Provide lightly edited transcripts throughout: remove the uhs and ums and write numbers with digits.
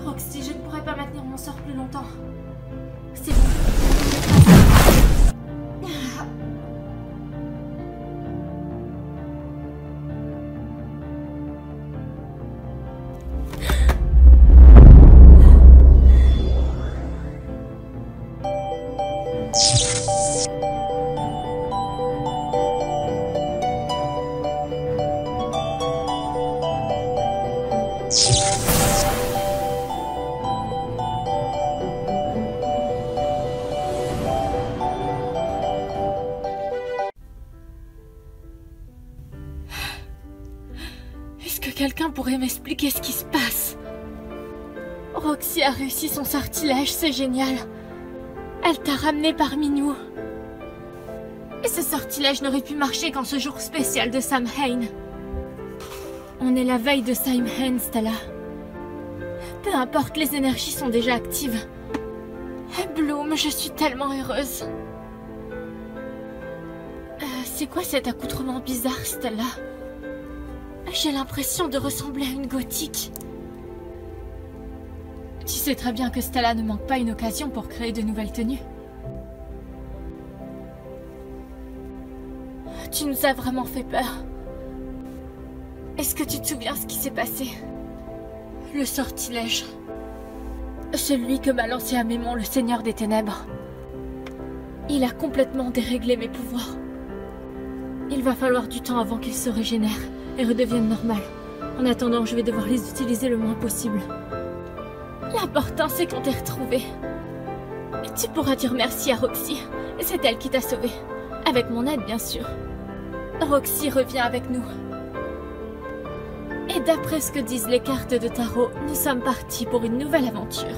Roxy, je ne pourrais pas maintenir mon sort plus longtemps. C'est bon. Est-ce que quelqu'un pourrait m'expliquer ce qui se passe? Roxy a réussi son sortilège, c'est génial. Elle t'a ramené parmi nous. Et ce sortilège n'aurait pu marcher qu'en ce jour spécial de Samhain. On est la veille de Samhain, Stella. Peu importe, les énergies sont déjà actives. Bloom, je suis tellement heureuse. C'est quoi cet accoutrement bizarre, Stella? J'ai l'impression de ressembler à une gothique. Tu sais très bien que Stella ne manque pas une occasion pour créer de nouvelles tenues. Tu nous as vraiment fait peur. Est-ce que tu te souviens ce qui s'est passé? Le sortilège. Celui que m'a lancé à Mémon, le Seigneur des Ténèbres. Il a complètement déréglé mes pouvoirs. Il va falloir du temps avant qu'ils se régénèrent et redeviennent normaux. En attendant, je vais devoir les utiliser le moins possible. L'important, c'est qu'on t'ait retrouvé. Tu pourras dire merci à Roxy. C'est elle qui t'a sauvé. Avec mon aide, bien sûr. Roxy revient avec nous. Et d'après ce que disent les cartes de tarot, nous sommes partis pour une nouvelle aventure.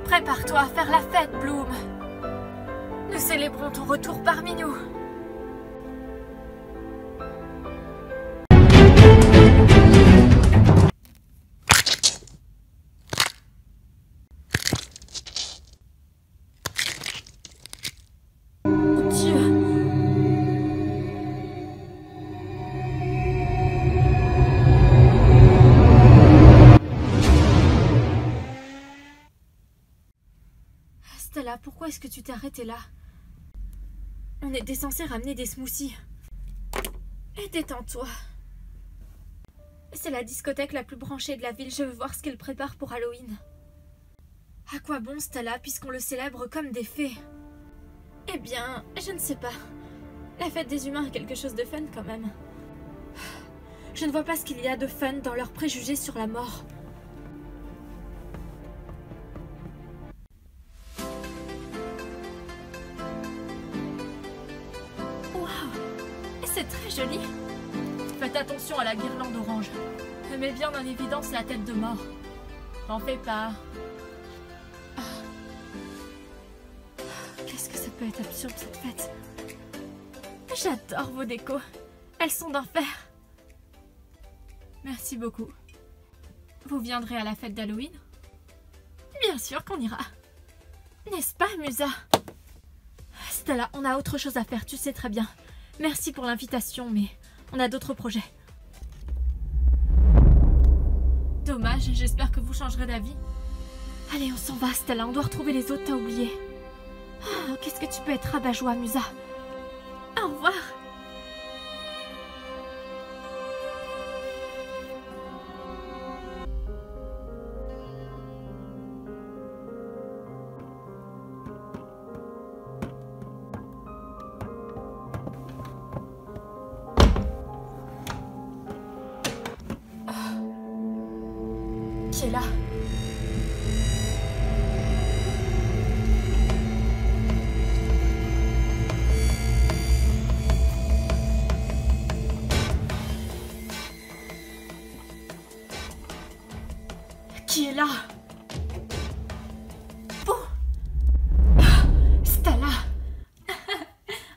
Prépare-toi à faire la fête, Bloom. Nous célébrons ton retour parmi nous. Stella, pourquoi est-ce que tu t'es arrêtée là? On était censé ramener des smoothies. Et détends-toi. C'est la discothèque la plus branchée de la ville, je veux voir ce qu'elle prépare pour Halloween. À quoi bon, Stella, puisqu'on le célèbre comme des fées? Eh bien, je ne sais pas. La fête des humains est quelque chose de fun quand même. Je ne vois pas ce qu'il y a de fun dans leurs préjugés sur la mort. C'est très joli. Faites attention à la guirlande orange. Elle met bien en évidence la tête de mort. T'en fais pas. Qu'est-ce que ça peut être absurde cette fête. J'adore vos décos. Elles sont d'enfer. Merci beaucoup. Vous viendrez à la fête d'Halloween? Bien sûr qu'on ira. N'est-ce pas, Musa? Stella, on a autre chose à faire, tu sais très bien. Merci pour l'invitation, mais on a d'autres projets. Dommage, j'espère que vous changerez d'avis. Allez, on s'en va, Stella, on doit retrouver les autres, t'as oublié. Oh, qu'est-ce que tu peux être rabat-joie, Musa. Au revoir. Qui est là? Qui est là? Oh! Stella!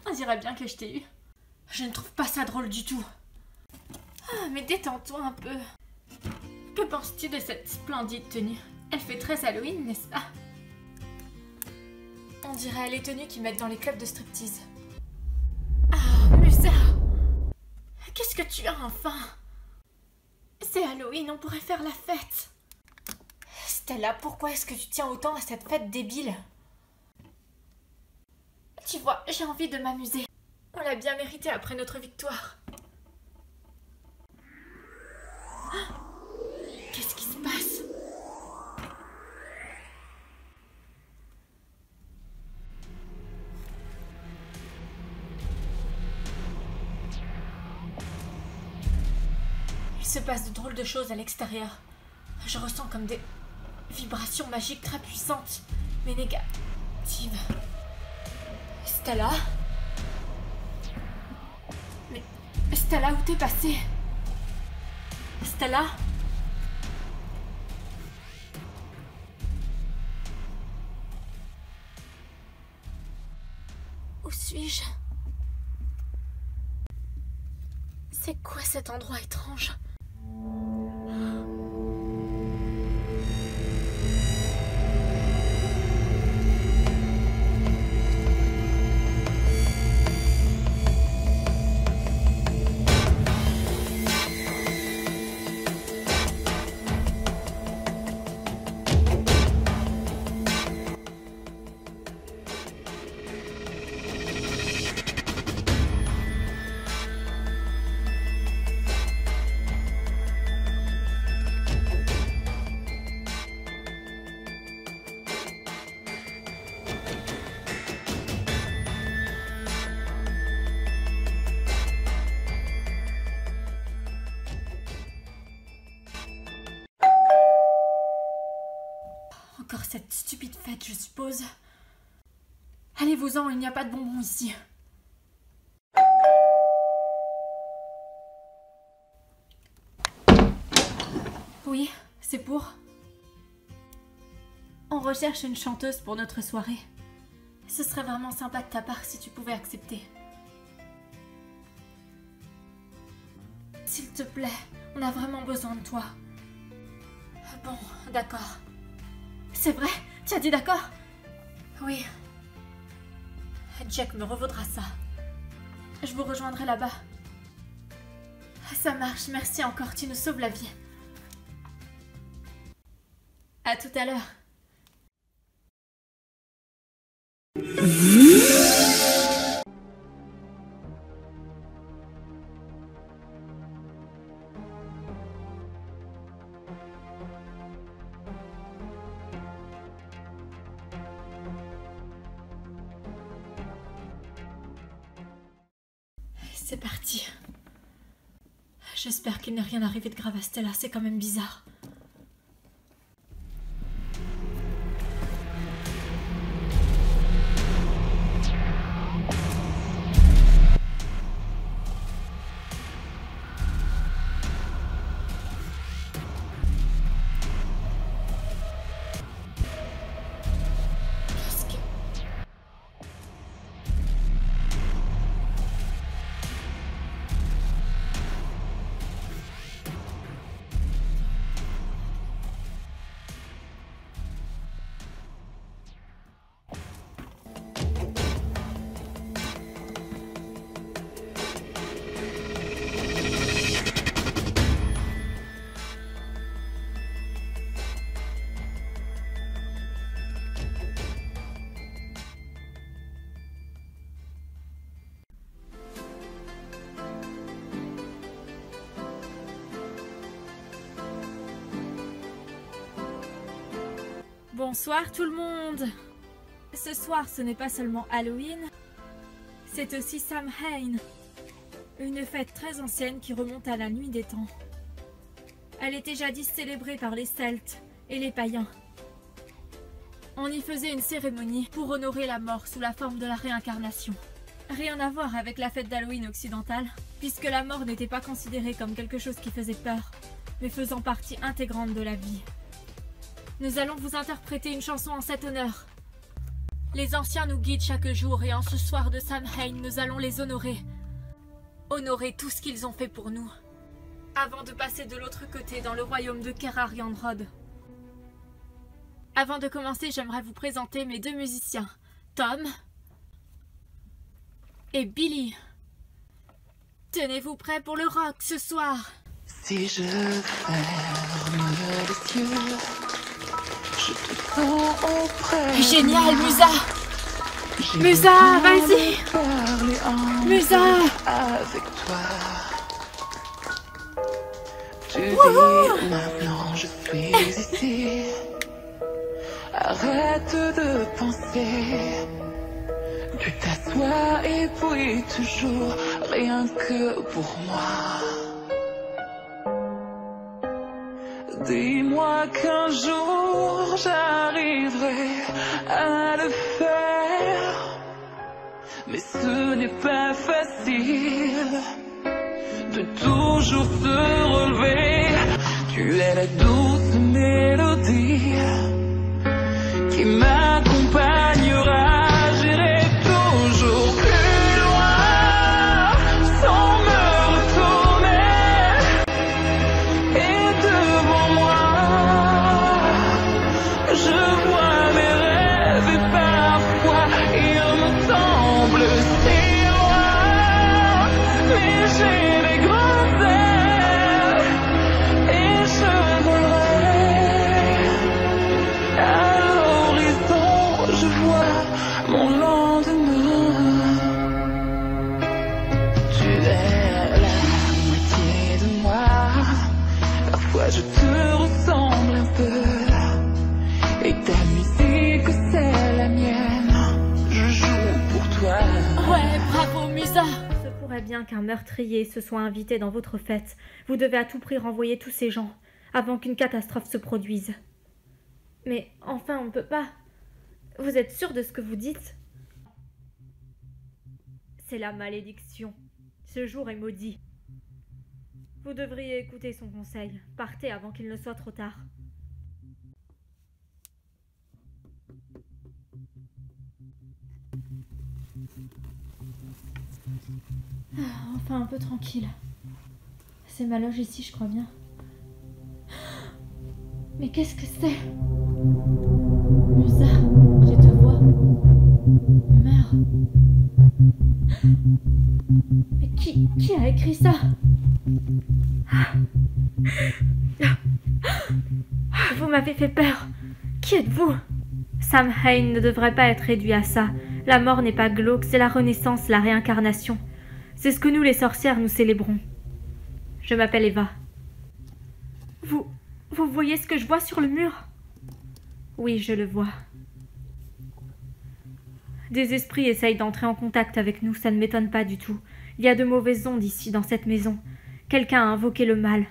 On dirait bien que je t'ai eu. Je ne trouve pas ça drôle du tout. Ah, mais détends-toi un peu. Que penses-tu de cette splendide tenue? Elle fait très Halloween, n'est-ce pas? On dirait les tenues qu'ils mettent dans les clubs de striptease. Ah, Musa! Qu'est-ce que tu as enfin? C'est Halloween, on pourrait faire la fête. Stella, pourquoi est-ce que tu tiens autant à cette fête débile? Tu vois, j'ai envie de m'amuser. On l'a bien mérité après notre victoire. Qu'est-ce qui se passe? Il se passe de drôles de choses à l'extérieur. Je ressens comme des vibrations magiques très puissantes, mais négatives. Stella? Mais Stella, où t'es passée? Stella? Où suis-je? C'est quoi cet endroit étrange? Encore cette stupide fête, je suppose. Allez-vous-en, il n'y a pas de bonbons ici. Oui, c'est pour... On recherche une chanteuse pour notre soirée. Ce serait vraiment sympa de ta part si tu pouvais accepter. S'il te plaît, on a vraiment besoin de toi. Bon, d'accord. C'est vrai? Tu as dit d'accord? Oui. Jack me revaudra ça. Je vous rejoindrai là-bas. Ça marche, merci encore, tu nous sauves la vie. À tout à l'heure. C'est parti. J'espère qu'il n'est rien arrivé de grave à Stella, c'est quand même bizarre. Bonsoir tout le monde! Ce soir, ce n'est pas seulement Halloween, c'est aussi Samhain, une fête très ancienne qui remonte à la nuit des temps. Elle était jadis célébrée par les Celtes et les païens. On y faisait une cérémonie pour honorer la mort sous la forme de la réincarnation. Rien à voir avec la fête d'Halloween occidentale, puisque la mort n'était pas considérée comme quelque chose qui faisait peur, mais faisant partie intégrante de la vie. nous allons vous interpréter une chanson en cet honneur. Les anciens nous guident chaque jour et en ce soir de Samhain, nous allons les honorer. Honorer tout ce qu'ils ont fait pour nous. Avant de passer de l'autre côté dans le royaume de Kerariandrod. Avant de commencer, j'aimerais vous présenter mes deux musiciens, Tom et Billy. Tenez-vous prêts pour le rock ce soir. Si je ferme les yeux, je te sens auprès. Génial, Musa. Musa, vas-y. Musa. Avec toi. Tu dis maintenant je suis ici. Arrête de penser. Tu t'assois et puis tu joues rien que pour moi. Dis-moi qu'un jour j'arriverai à le faire. Mais ce n'est pas facile de toujours se relever. Tu es la douce mélodie qui m'accompagnera. J'irai toujours plus loin sans me retourner. Et devant moi, je vois mes rêves et parfois ils me semblent si loin. Mais j'ai les grands ailes et je volerai. À l'horizon, je vois mon lendemain. Tu es la moitié de moi. Parfois je te ressemble un peu. Et ta musique c'est la mienne. Je joue pour toi. Ouais, bravo, Musa. Se pourrait bien qu'un meurtrier se soit invité dans votre fête. Vous devez à tout prix renvoyer tous ces gens avant qu'une catastrophe se produise. Mais enfin, on ne peut pas. Vous êtes sûr de ce que vous dites? C'est la malédiction. Ce jour est maudit. Vous devriez écouter son conseil. Partez avant qu'il ne soit trop tard. Enfin, un peu tranquille. C'est ma loge ici, je crois bien. Mais qu'est-ce que c'est? Musa, je te vois. Meurs. Mais qui a écrit ça? Vous m'avez fait peur. Qui êtes-vous? Samhain ne devrait pas être réduit à ça. La mort n'est pas glauque, c'est la renaissance, la réincarnation. C'est ce que nous les sorcières nous célébrons. Je m'appelle Eva. Vous voyez ce que je vois sur le mur? Oui, je le vois. Des esprits essayent d'entrer en contact avec nous, ça ne m'étonne pas du tout. Il y a de mauvaises ondes ici, dans cette maison. Quelqu'un a invoqué le mal.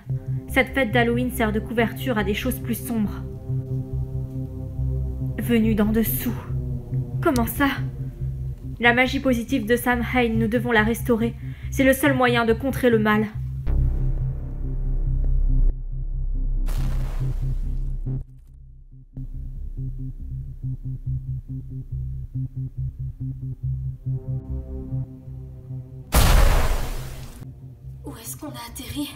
Cette fête d'Halloween sert de couverture à des choses plus sombres. Venu d'en dessous. Comment ça? La magie positive de Samhain, nous devons la restaurer. C'est le seul moyen de contrer le mal. Où est-ce qu'on a atterri?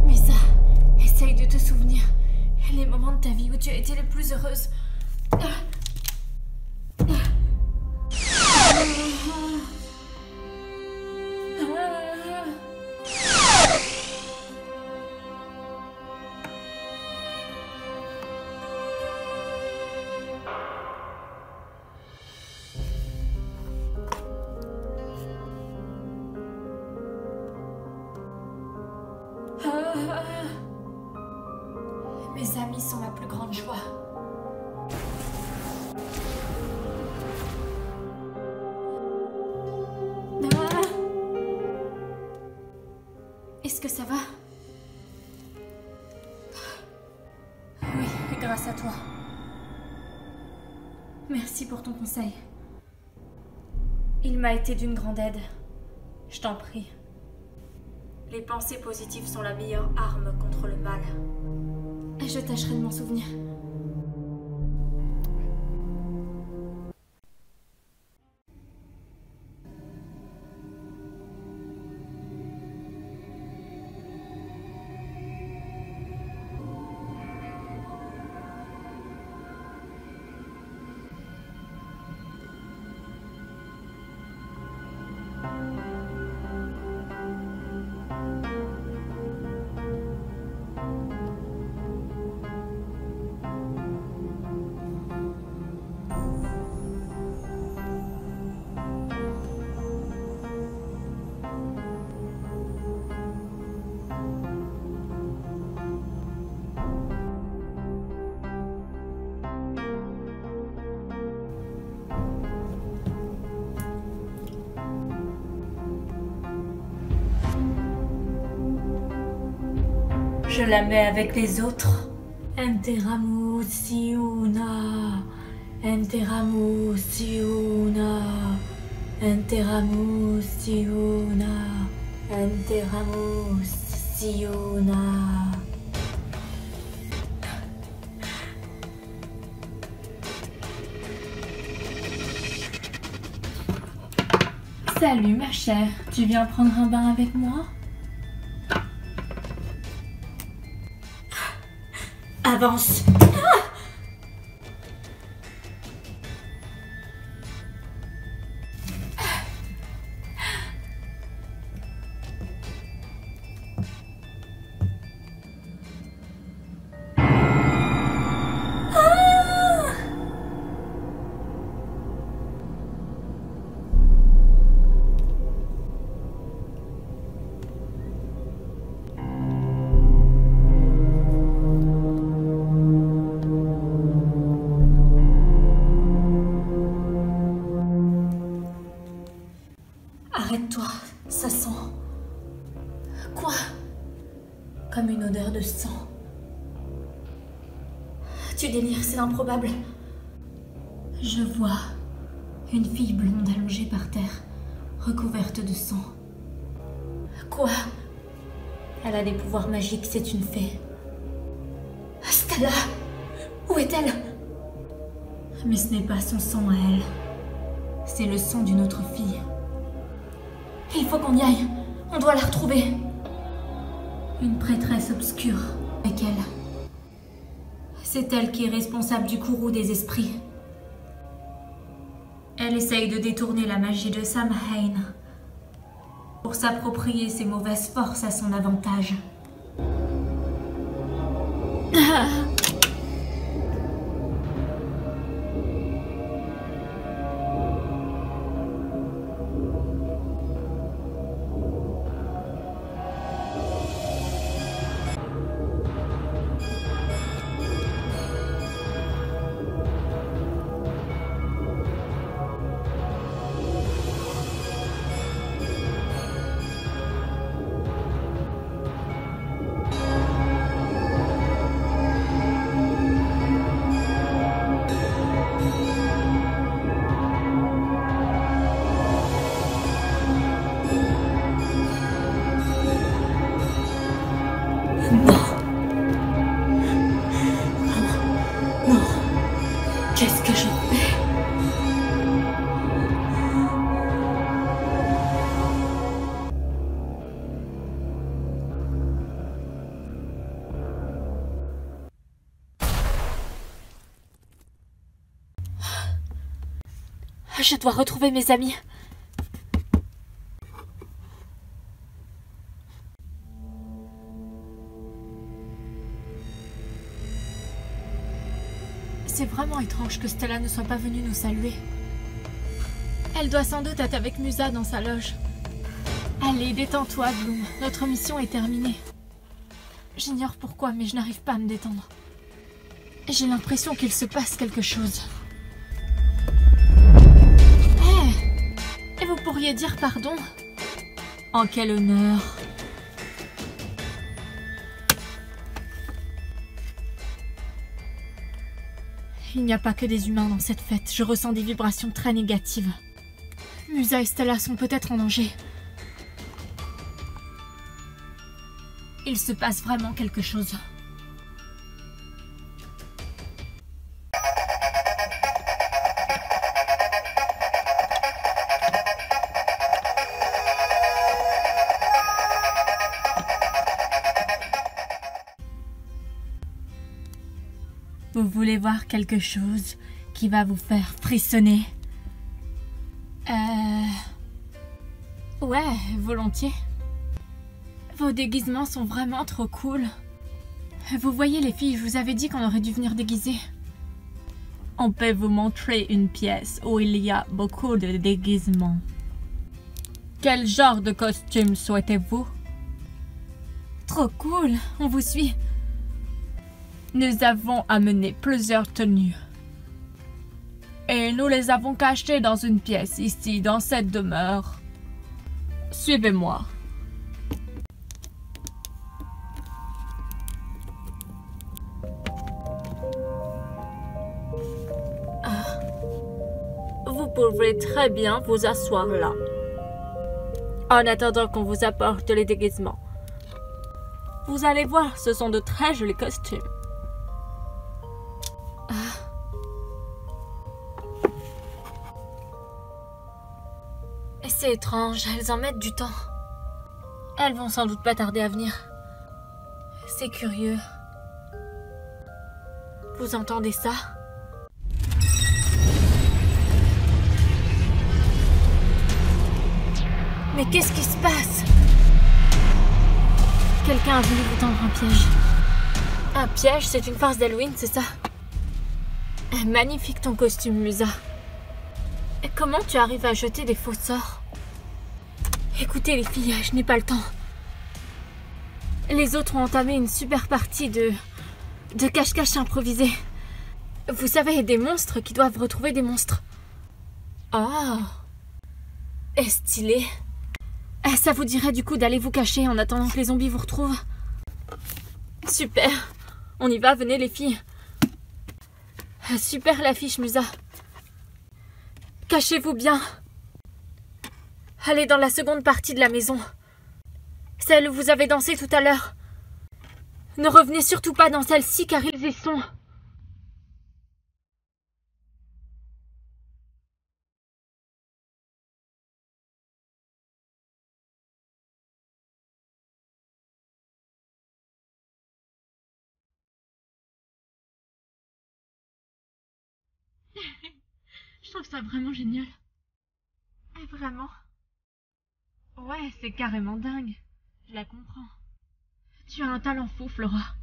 Musa, essaye de te souvenir les moments de ta vie où tu as été le plus heureuse. Mes amis sont ma plus grande joie. Est-ce que ça va? Oui, grâce à toi. Merci pour ton conseil. Il m'a été d'une grande aide. Je t'en prie. Les pensées positives sont la meilleure arme contre le mal. Je tâcherai de m'en souvenir. Je la mets avec les autres. Enteramu siuna, enteramu siuna, enteramu siuna, enteramu siuna. Salut ma chère, tu viens prendre un bain avec moi? Avance. Arrête-toi, ça sent... Quoi? Comme une odeur de sang. Tu délires, c'est improbable. Je vois une fille blonde allongée par terre, recouverte de sang. Quoi? Elle a des pouvoirs magiques, c'est une fée. Stella! Où est-elle? Mais ce n'est pas son sang à elle. C'est le sang d'une autre fille. Il faut qu'on y aille. On doit la retrouver. Une prêtresse obscure avec elle. C'est elle qui est responsable du courroux des esprits. Elle essaye de détourner la magie de Samhain pour s'approprier ses mauvaises forces à son avantage. Qu'est-ce que je fais? Je dois retrouver mes amis. C'est vraiment étrange que Stella ne soit pas venue nous saluer. Elle doit sans doute être avec Musa dans sa loge. Allez, détends-toi, Bloom. Notre mission est terminée. J'ignore pourquoi, mais je n'arrive pas à me détendre. J'ai l'impression qu'il se passe quelque chose. Hé! Et vous pourriez dire pardon? En quel honneur! Il n'y a pas que des humains dans cette fête. Je ressens des vibrations très négatives. Musa et Stella sont peut-être en danger. Il se passe vraiment quelque chose. Vous voulez voir quelque chose qui va vous faire frissonner? Ouais, volontiers. Vos déguisements sont vraiment trop cool. Vous voyez les filles, je vous avais dit qu'on aurait dû venir déguiser. On peut vous montrer une pièce où il y a beaucoup de déguisements. Quel genre de costume souhaitez-vous? Trop cool, on vous suit. Nous avons amené plusieurs tenues. Et nous les avons cachées dans une pièce ici, dans cette demeure. Suivez-moi. Vous pouvez très bien vous asseoir là. En attendant qu'on vous apporte les déguisements. Vous allez voir, ce sont de très jolis costumes. C'est étrange, elles en mettent du temps. Elles vont sans doute pas tarder à venir. C'est curieux. Vous entendez ça? Mais qu'est-ce qui se passe? Quelqu'un a voulu vous tendre un piège. Un piège, c'est une farce d'Halloween, c'est ça? Magnifique ton costume, Musa. Comment tu arrives à jeter des faux sorts? Écoutez les filles, je n'ai pas le temps. Les autres ont entamé une super partie de cache-cache improvisé. Vous savez, des monstres qui doivent retrouver des monstres. Oh, est stylé. Ça vous dirait du coup d'aller vous cacher en attendant que les zombies vous retrouvent? Super, on y va, venez les filles. Super l'affiche, Musa. Cachez-vous bien. Allez dans la seconde partie de la maison. Celle où vous avez dansé tout à l'heure. Ne revenez surtout pas dans celle-ci car ils y sont. Je trouve ça vraiment génial. Vraiment? Ouais, c'est carrément dingue. Je la comprends. Tu as un talent fou, Flora.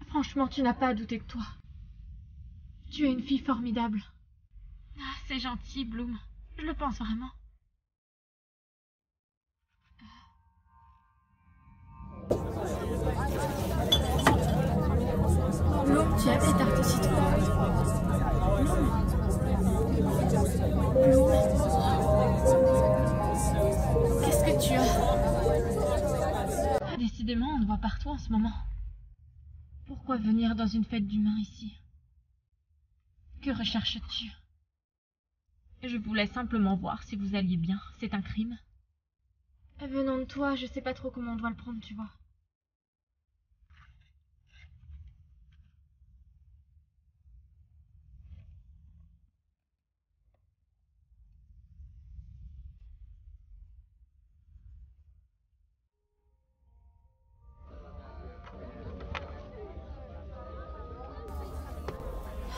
Franchement, tu n'as pas à douter de toi. Tu es une fille formidable. Ah, c'est gentil, Bloom. Je le pense vraiment. Bloom, tu aimes les tartes au citron? Bloom. Qu'est-ce que tu as? Décidément, on te voit partout en ce moment. Pourquoi venir dans une fête d'humains ici? Que recherches-tu? Je voulais simplement voir si vous alliez bien. C'est un crime. Venant de toi, je sais pas trop comment on doit le prendre, tu vois.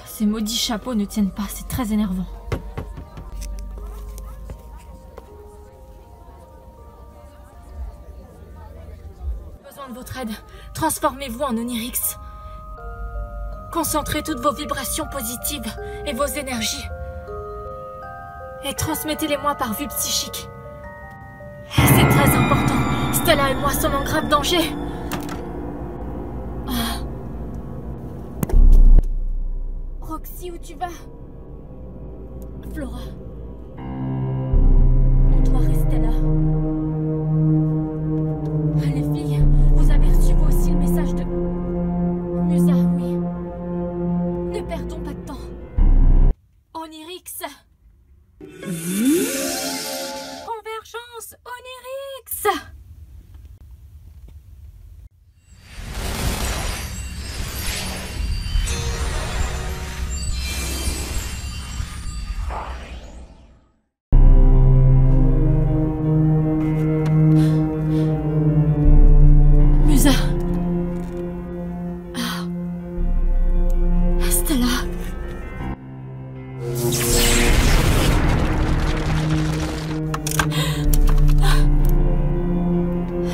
Ces maudits chapeaux ne tiennent pas, c'est très énervant. Besoin de votre aide. Transformez-vous en Onirix. Concentrez toutes vos vibrations positives et vos énergies. Et transmettez-les-moi par vue psychique. C'est très important. Stella et moi sommes en grave danger. Roxy, où tu vas? Flora. On doit rester là. Les filles, vous avez reçu vous aussi le message de... Musa, oui. Ne perdons pas de temps. Onyrix. Convergence Onyrix. Musa. Ah. Stella.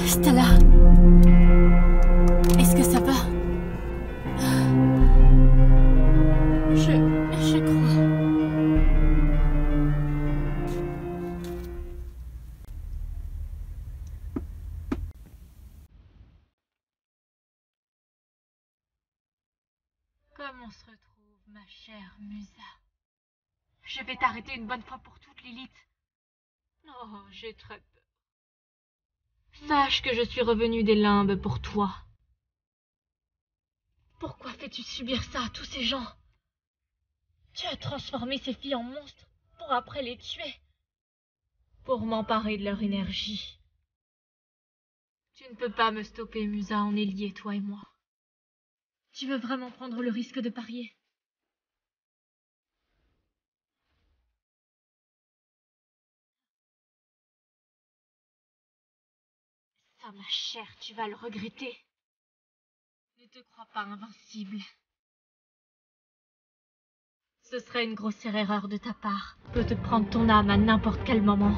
Stella. Est-ce que ça va? Je crois. Comment se retrouve, ma chère Musa? Je vais t'arrêter une bonne fois pour toutes, Lilith. Oh, j'ai très peur. Sache que je suis revenue des limbes pour toi. Pourquoi fais-tu subir ça à tous ces gens? Tu as transformé ces filles en monstres pour après les tuer. Pour m'emparer de leur énergie. Tu ne peux pas me stopper, Musa, on est liés, toi et moi. Tu veux vraiment prendre le risque de parier? Ça, ma chère, tu vas le regretter. Ne te crois pas invincible. Ce serait une grossière erreur de ta part. Je peux te prendre ton âme à n'importe quel moment.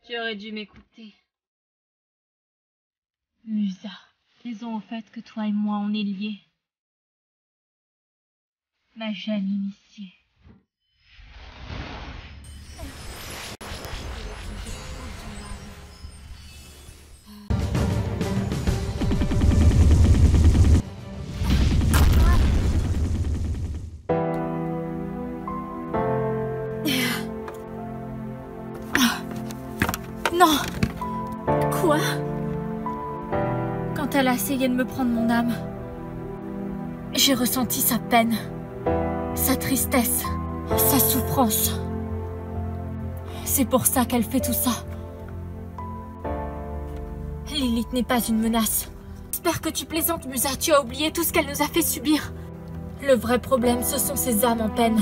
Tu aurais dû m'écouter. Musa, disons au fait que toi et moi on est liés. Ma jeune initiée. Non! Quoi? Quand elle a essayé de me prendre mon âme, j'ai ressenti sa peine, sa tristesse, sa souffrance. C'est pour ça qu'elle fait tout ça. Lilith n'est pas une menace. J'espère que tu plaisantes, Musa. Tu as oublié tout ce qu'elle nous a fait subir. Le vrai problème, ce sont ces âmes en peine.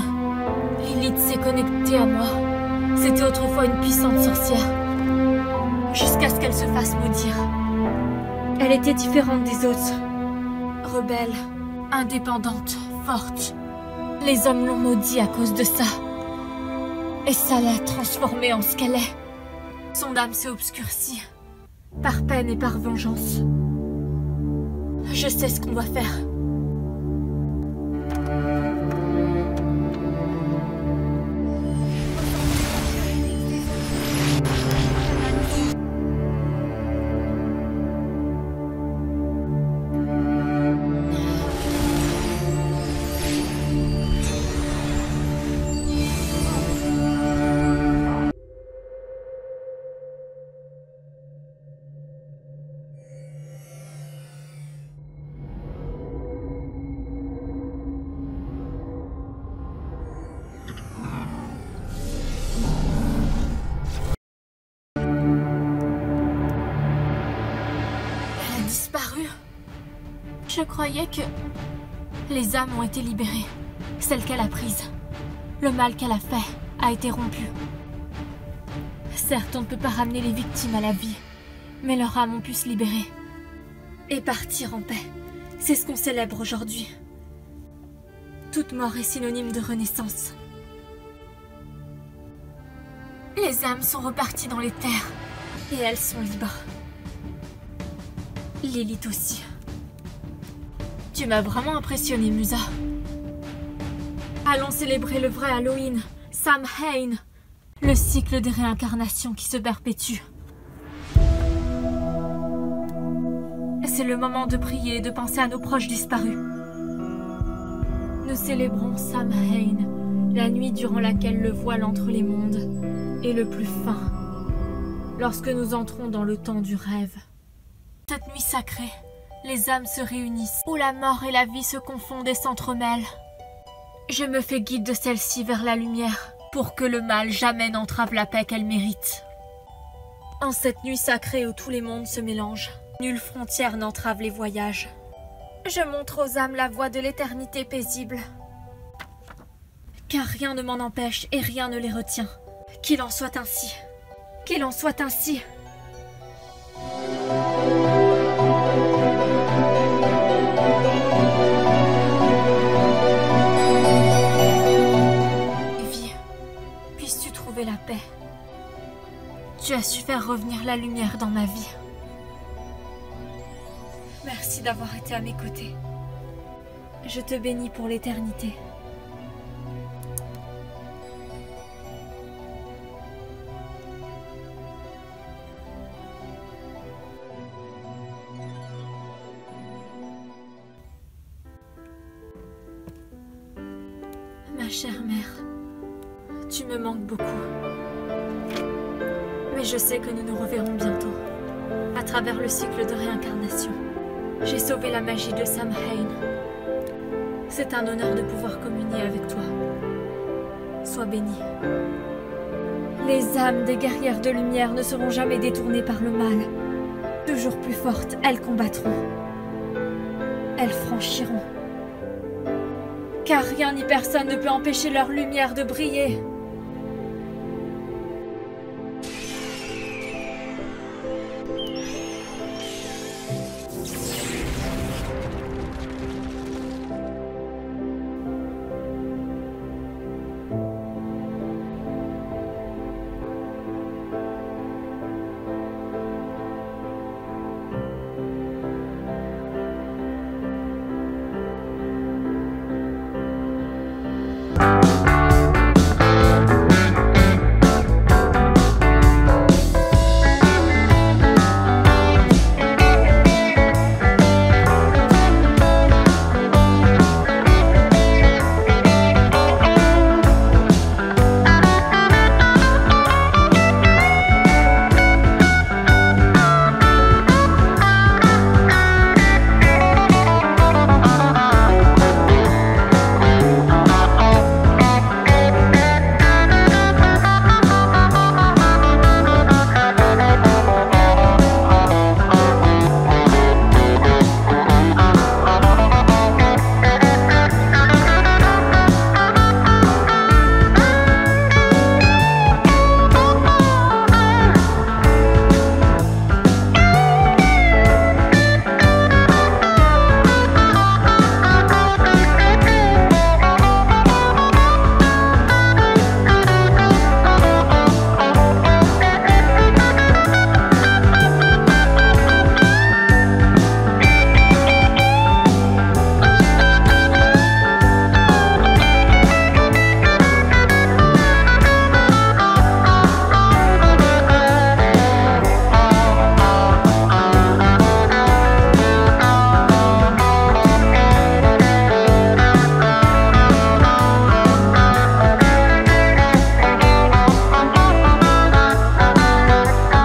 Lilith s'est connectée à moi. C'était autrefois une puissante sorcière. Jusqu'à ce qu'elle se fasse maudire. Elle était différente des autres. Rebelle, indépendante, forte. Les hommes l'ont maudit à cause de ça. Et ça l'a transformée en ce qu'elle est. Son âme s'est obscurcie. Par peine et par vengeance. Je sais ce qu'on doit faire. Je croyais que les âmes ont été libérées. Celles qu'elle a prises. Le mal qu'elle a fait a été rompu. Certes, on ne peut pas ramener les victimes à la vie, mais leurs âmes ont pu se libérer. Et partir en paix. C'est ce qu'on célèbre aujourd'hui. Toute mort est synonyme de renaissance. Les âmes sont reparties dans les terres. Et elles sont libres. Lilith aussi. Tu m'as vraiment impressionné, Musa. Allons célébrer le vrai Halloween, Samhain, le cycle des réincarnations qui se perpétue. C'est le moment de prier et de penser à nos proches disparus. Nous célébrons Samhain, la nuit durant laquelle le voile entre les mondes est le plus fin, lorsque nous entrons dans le temps du rêve. Cette nuit sacrée, les âmes se réunissent, où la mort et la vie se confondent et s'entremêlent. Je me fais guide de celle-ci vers la lumière, pour que le mal jamais n'entrave la paix qu'elle mérite. En cette nuit sacrée où tous les mondes se mélangent, nulle frontière n'entrave les voyages. Je montre aux âmes la voie de l'éternité paisible. Car rien ne m'en empêche et rien ne les retient. Qu'il en soit ainsi. Qu'il en soit ainsi. Vie, puisses-tu trouver la paix? Tu as su faire revenir la lumière dans ma vie. Merci d'avoir été à mes côtés. Je te bénis pour l'éternité. Ma chère mère, tu me manques beaucoup. Mais je sais que nous nous reverrons bientôt, à travers le cycle de réincarnation. J'ai sauvé la magie de Samhain. C'est un honneur de pouvoir communier avec toi. Sois bénie. Les âmes des guerrières de lumière ne seront jamais détournées par le mal. Toujours plus fortes, elles combattront. Elles franchiront. Car rien ni personne ne peut empêcher leur lumière de briller.